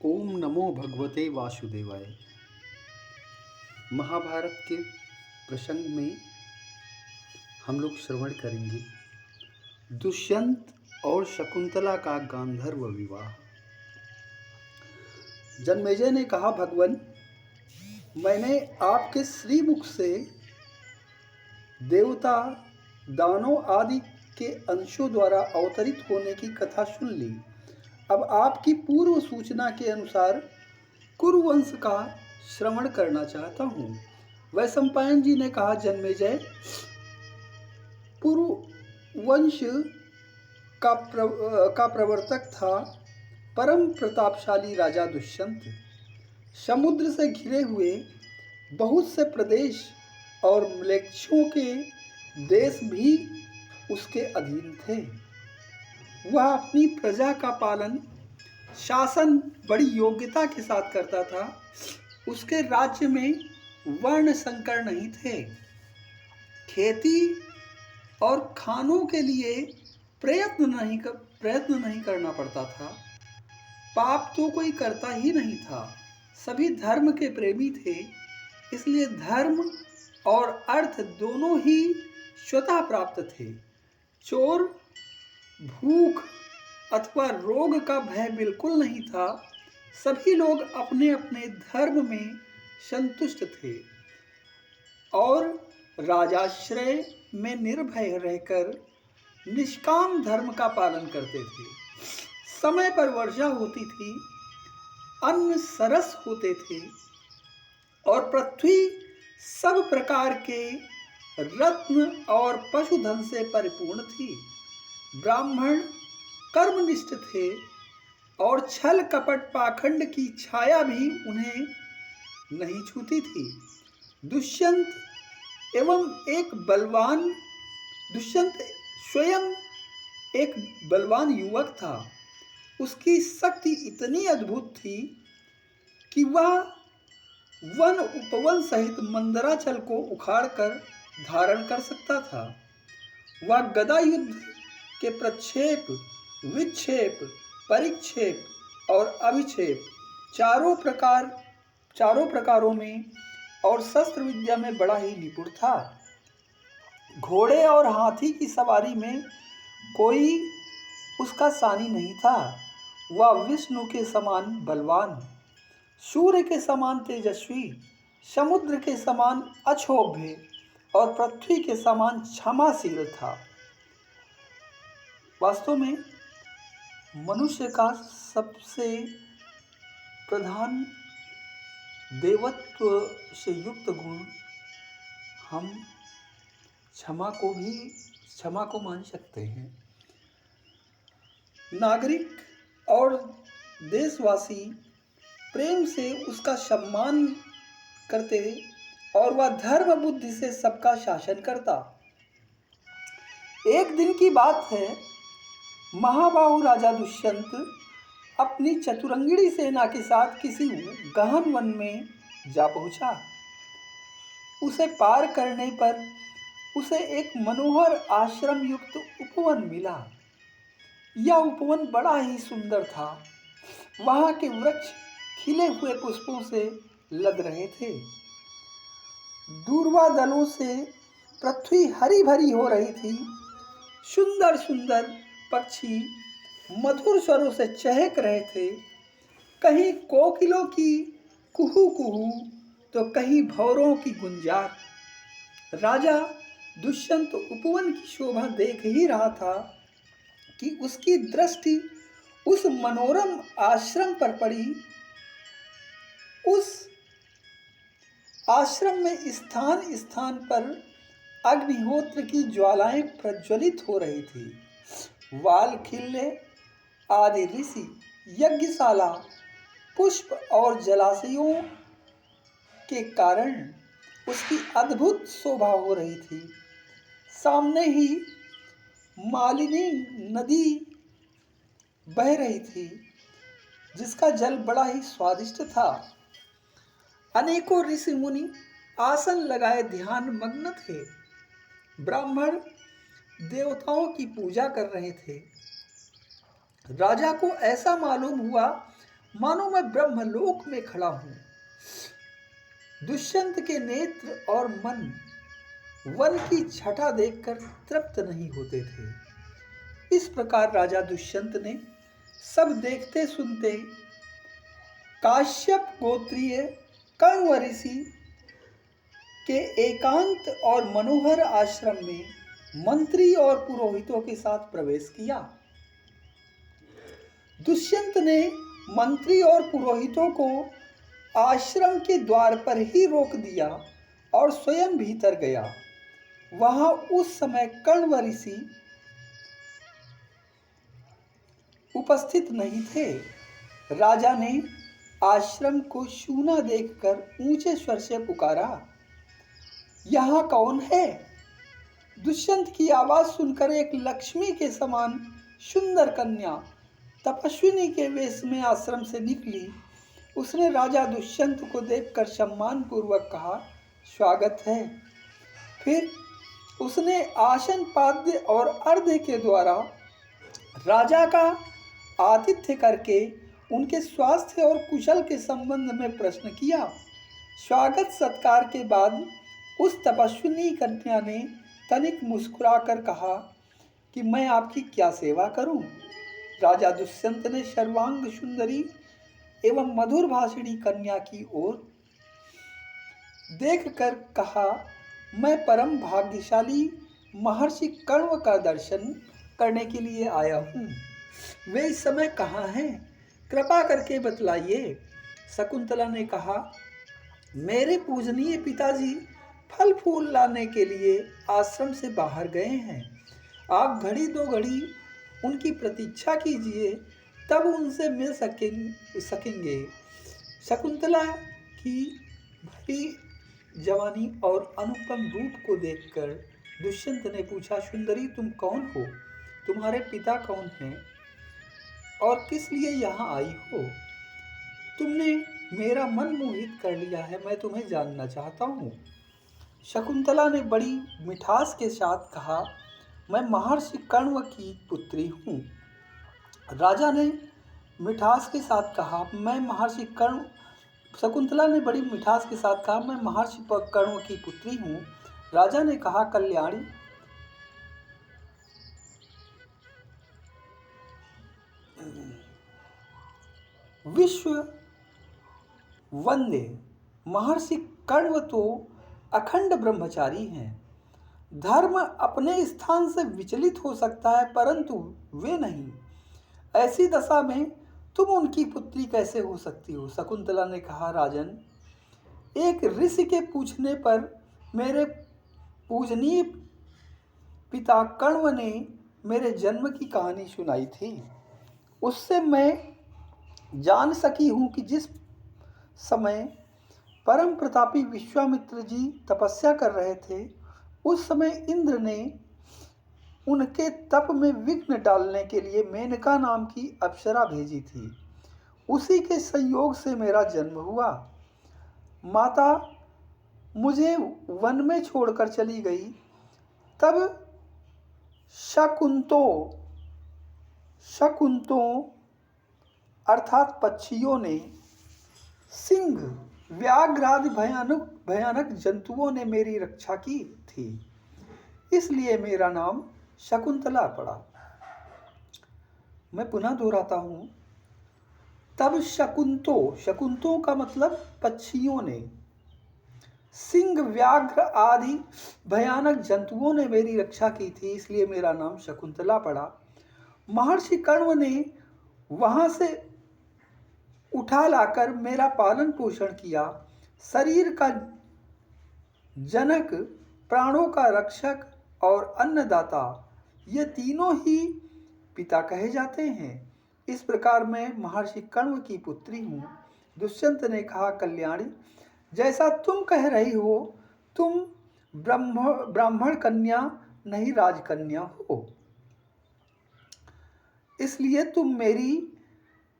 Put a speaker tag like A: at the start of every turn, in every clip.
A: ओम नमो भगवते वासुदेवाय। महाभारत के प्रसंग में हम लोग श्रवण करेंगे दुष्यंत और शकुंतला का गांधर्व विवाह। जन्मेजय ने कहा, भगवान, मैंने आपके श्रीमुख से देवता, दानों आदि के अंशों द्वारा अवतरित होने की कथा सुन ली। अब आपकी पूर्व सूचना के अनुसार कुरुवंश का श्रवण करना चाहता हूँ। वैशंपायन जी ने कहा, जन्मेजय, कुरुवंश का प्रवर्तक था परम प्रतापशाली राजा दुष्यंत। समुद्र से घिरे हुए बहुत से प्रदेश और म्लेच्छों के देश भी उसके अधीन थे। वह अपनी प्रजा का पालन शासन बड़ी योग्यता के साथ करता था। उसके राज्य में वर्ण संकर नहीं थे। खेती और खानों के लिए प्रयत्न नहीं करना पड़ता था। पाप तो कोई करता ही नहीं था। सभी धर्म के प्रेमी थे, इसलिए धर्म और अर्थ दोनों ही स्वतः प्राप्त थे। चोर, भूख अथवा रोग का भय बिल्कुल नहीं था। सभी लोग अपने अपने धर्म में संतुष्ट थे और राजाश्रय में निर्भय रहकर निष्काम धर्म का पालन करते थे। समय पर वर्षा होती थी, अन्न सरस होते थे और पृथ्वी सब प्रकार के रत्न और पशुधन से परिपूर्ण थी। ब्राह्मण कर्मनिष्ठ थे और छल कपट पाखंड की छाया भी उन्हें नहीं छूती थी। दुष्यंत स्वयं एक बलवान युवक था। उसकी शक्ति इतनी अद्भुत थी कि वह वन उपवन सहित मंदराचल को उखाड़कर धारण कर सकता था। वह गदा युद्ध के प्रक्षेप, विक्षेप, परिक्षेप और अभिक्षेप चारों प्रकारों में और शस्त्र विद्या में बड़ा ही निपुण था। घोड़े और हाथी की सवारी में कोई उसका सानी नहीं था। वह विष्णु के समान बलवान, सूर्य के समान तेजस्वी, समुद्र के समान अक्षोभ्य और पृथ्वी के समान क्षमाशील था। वास्तव में मनुष्य का सबसे प्रधान देवत्व से युक्त गुण हम क्षमा को मान सकते हैं। नागरिक और देशवासी प्रेम से उसका सम्मान करते और वह धर्म बुद्धि से सबका शासन करता। एक दिन की बात है, महाबाहु राजा दुष्यंत अपनी चतुरंगिणी सेना के साथ किसी गहन वन में जा पहुंचा। उसे पार करने पर उसे एक मनोहर आश्रम युक्त उपवन मिला। यह उपवन बड़ा ही सुंदर था। वहां के वृक्ष खिले हुए पुष्पों से लद रहे थे। दूर्वा दलों से पृथ्वी हरी भरी हो रही थी। सुंदर सुंदर पक्षी मधुर स्वरों से चहक रहे थे। कहीं कोकिलों की कुहू कुहू तो कहीं भौरों की गुंजार। राजा दुष्यंत उपवन की शोभा देख ही रहा था कि उसकी दृष्टि उस मनोरम आश्रम पर पड़ी। उस आश्रम में स्थान स्थान पर अग्निहोत्र की ज्वालाएं प्रज्वलित हो रही थी। वालखिल्य आदि ऋषि, यज्ञशाला, पुष्प और जलाशयों के कारण उसकी अद्भुत शोभा हो रही थी। सामने ही मालिनी नदी बह रही थी, जिसका जल बड़ा ही स्वादिष्ट था। अनेकों ऋषि मुनि आसन लगाए ध्यान मग्न थे। ब्राह्मण देवताओं की पूजा कर रहे थे। राजा को ऐसा मालूम हुआ मानो मैं ब्रह्मलोक में खड़ा हूं। दुष्यंत के नेत्र और मन वन की छटा देखकर तृप्त नहीं होते थे। इस प्रकार राजा दुष्यंत ने सब देखते सुनते काश्यप गोत्रीय कण्व ऋषि के एकांत और मनोहर आश्रम में मंत्री और पुरोहितों के साथ प्रवेश किया। दुष्यंत ने मंत्री और पुरोहितों को आश्रम के द्वार पर ही रोक दिया और स्वयं भीतर गया। वहां उस समय कण्व ऋषि उपस्थित नहीं थे। राजा ने आश्रम को सूना देखकर ऊंचे स्वर से पुकारा, यहाँ कौन है? दुष्यंत की आवाज सुनकर एक लक्ष्मी के समान सुंदर कन्या तपस्विनी के वेश में आश्रम से निकली। उसने राजा दुष्यंत को देखकर सम्मान पूर्वक कहा, स्वागत है। फिर उसने आसन पाद्य और अर्घ्य के द्वारा राजा का आतिथ्य करके उनके स्वास्थ्य और कुशल के संबंध में प्रश्न किया। स्वागत सत्कार के बाद उस तपस्विनी कन्या ने तनिक मुस्कुराकर कहा कि मैं आपकी क्या सेवा करूं? राजा दुष्यंत ने सर्वांग सुंदरी एवं मधुर भाषिणी कन्या की ओर देखकर कहा, मैं परम भाग्यशाली महर्षि कण्व का दर्शन करने के लिए आया हूँ। वे इस समय कहाँ हैं? कृपा करके बतलाइए। शकुंतला ने कहा, मेरे पूजनीय पिताजी फल फूल लाने के लिए आश्रम से बाहर गए हैं। आप घड़ी दो घड़ी उनकी प्रतीक्षा कीजिए, तब उनसे मिल सकेंगे। शकुंतला की भरी जवानी और अनुपम रूप को देखकर दुष्यंत ने पूछा, सुंदरी तुम कौन हो? तुम्हारे पिता कौन हैं और किस लिए यहाँ आई हो? तुमने मेरा मन मोहित कर लिया है, मैं तुम्हें जानना चाहता हूँ। शकुंतला ने बड़ी मिठास के साथ कहा, मैं महर्षि कण्व की पुत्री हूँ। राजा ने मिठास के साथ कहा, मैं महर्षि कण्व शकुंतला ने बड़ी मिठास के साथ कहा, मैं महर्षि कण्व की पुत्री हूँ। राजा ने कहा, कल्याणी विश्व वंदे महर्षि कण्व तो अखंड ब्रह्मचारी हैं। धर्म अपने स्थान से विचलित हो सकता है, परंतु वे नहीं। ऐसी दशा में तुम उनकी पुत्री कैसे हो सकती हो? शकुंतला ने कहा, राजन, एक ऋषि के पूछने पर मेरे पूजनीय पिता कण्व ने मेरे जन्म की कहानी सुनाई थी। उससे मैं जान सकी हूँ कि जिस समय परम प्रतापी विश्वामित्र जी तपस्या कर रहे थे, उस समय इंद्र ने उनके तप में विघ्न डालने के लिए मेनका नाम की अप्सरा भेजी थी। उसी के संयोग से मेरा जन्म हुआ। माता मुझे वन में छोड़कर चली गई। तब शकुंतों अर्थात पक्षियों ने, सिंह, व्याघ्र आदि भयानक जंतुओं ने मेरी रक्षा की थी, इसलिए मेरा नाम शकुंतला पड़ा। मैं पुनः दोहराता हूं, तब शकुंतों का मतलब पक्षियों ने, सिंह, व्याघ्र आदि भयानक जंतुओं ने मेरी रक्षा की थी, इसलिए मेरा नाम शकुंतला पड़ा। महर्षि कण्व ने वहां से उठा लाकर मेरा पालन पोषण किया। शरीर का जनक, प्राणों का रक्षक और अन्नदाता, ये तीनों ही पिता कहे जाते हैं। इस प्रकार मैं महर्षि कण्व की पुत्री हूँ। दुष्यंत ने कहा, कल्याणी, जैसा तुम कह रही हो, तुम ब्राह्मण कन्या नहीं राजकन्या हो, इसलिए तुम मेरी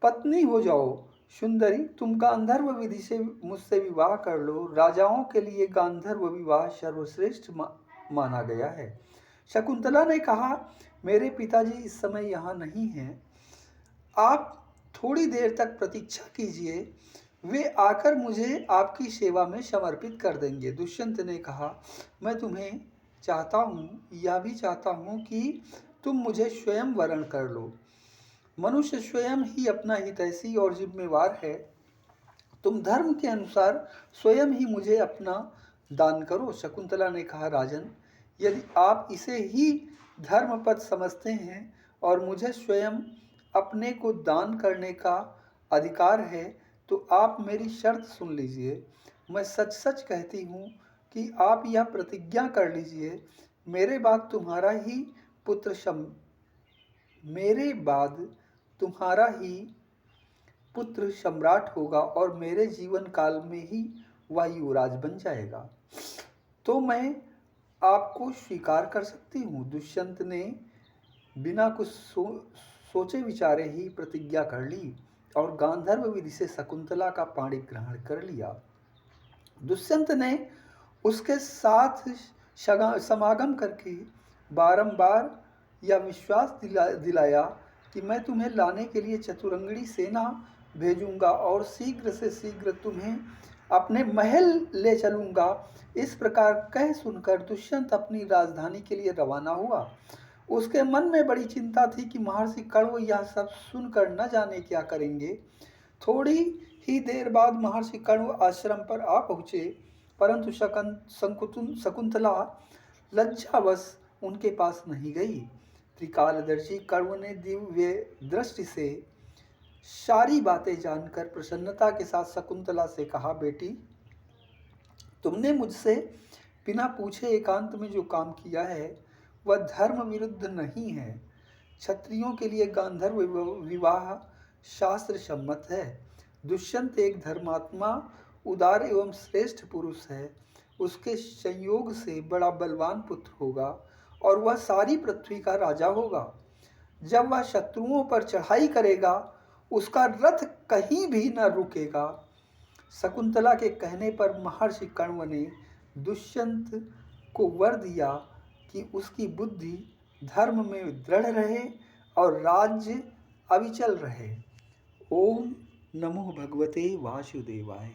A: पत्नी हो जाओ। सुंदरी, तुम गांधर्व विधि से मुझसे विवाह कर लो। राजाओं के लिए गांधर्व विवाह सर्वश्रेष्ठ माना गया है। शकुंतला ने कहा, मेरे पिताजी इस समय यहाँ नहीं हैं। आप थोड़ी देर तक प्रतीक्षा कीजिए, वे आकर मुझे आपकी सेवा में समर्पित कर देंगे। दुष्यंत ने कहा, मैं तुम्हें चाहता हूँ, यह भी चाहता हूँ कि तुम मुझे स्वयं वरण कर लो। मनुष्य स्वयं ही अपना हितैषी और जिम्मेवार है। तुम धर्म के अनुसार स्वयं ही मुझे अपना दान करो। शकुंतला ने कहा, राजन, यदि आप इसे ही धर्मपद समझते हैं और मुझे स्वयं अपने को दान करने का अधिकार है, तो आप मेरी शर्त सुन लीजिए। मैं सच सच कहती हूँ कि आप यह प्रतिज्ञा कर लीजिए, मेरे बाद तुम्हारा ही पुत्र सम्राट होगा और मेरे जीवन काल में ही वह युवराज बन जाएगा। तो मैं आपको स्वीकार कर सकती हूँ। दुष्यंत ने बिना कुछ सोचे विचारे ही प्रतिज्ञा कर ली और गांधर्व विधि से शकुंतला का पाणी ग्रहण कर लिया। दुष्यंत ने उसके साथ समागम करके बारंबार यह विश्वास दिलाया कि मैं तुम्हें लाने के लिए चतुरंगड़ी सेना भेजूंगा और शीघ्र से शीघ्र तुम्हें अपने महल ले चलूंगा। इस प्रकार कह सुनकर दुष्यंत अपनी राजधानी के लिए रवाना हुआ। उसके मन में बड़ी चिंता थी कि महर्षि कण्व यह सब सुनकर न जाने क्या करेंगे। थोड़ी ही देर बाद महर्षि कण्व आश्रम पर आ पहुँचे, परंतु शकुंतला लज्जावश उनके पास नहीं गई। त्रिकालदर्शी कण्व ने दिव्य दृष्टि से सारी बातें जानकर प्रसन्नता के साथ शकुंतला से कहा, बेटी, तुमने मुझसे बिना पूछे एकांत में जो काम किया है वह धर्म विरुद्ध नहीं है। क्षत्रियों के लिए गांधर्व विवाह शास्त्र सम्मत है। दुष्यंत एक धर्मात्मा, उदार एवं श्रेष्ठ पुरुष है। उसके संयोग से बड़ा बलवान पुत्र होगा और वह सारी पृथ्वी का राजा होगा। जब वह शत्रुओं पर चढ़ाई करेगा, उसका रथ कहीं भी न रुकेगा। शकुंतला के कहने पर महर्षि कण्व ने दुष्यंत को वर दिया कि उसकी बुद्धि धर्म में दृढ़ रहे और राज्य अविचल रहे। ओम नमो भगवते वासुदेवाय।